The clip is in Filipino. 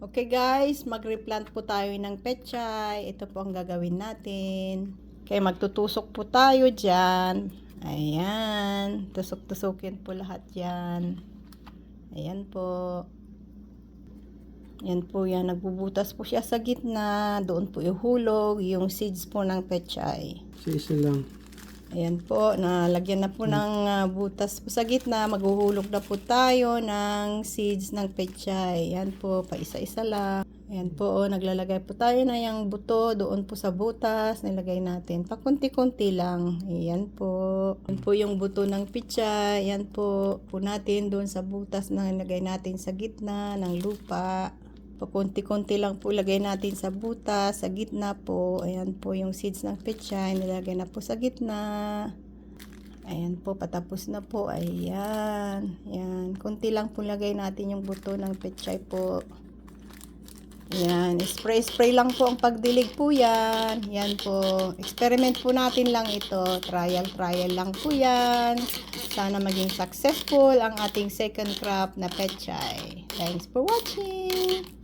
Okay guys, mag-replant po tayo ng pechay. Ito po ang gagawin natin. Okay, magtutusok po tayo dyan. Ayan. Tusok-tusukin po lahat yan. Ayan po. Yan po yan. Nagbubutas po siya sa gitna. Doon po ihulog yung seeds po ng pechay. Isa lang. Ayan po. Nalagyan na po ng butas po sa gitna. Maghuhulog na po tayo ng seeds ng pechay. Ayan po. Paisa-isa lang. Ayan po. Naglalagay po tayo na yung buto doon po sa butas. Nilagay natin. Pakunti-kunti lang. Ayan po. Ayan po yung buto ng pechay. Ayan po. Po natin doon sa butas na nilagay natin sa gitna ng lupa. Pakunti-kunti lang po ilagay natin sa butas, sa gitna po. Ayan po yung seeds ng pechay, nilagay na po sa gitna. Ayan po, patapos na po. Ayan. Ayan. Kunti lang po lagay natin yung buto ng pechay po. Ayan. Spray lang po ang pagdilig po yan. Ayan po. Experiment po natin lang ito. Trial lang po yan. Sana maging successful ang ating second crop na pechay. Thanks for watching!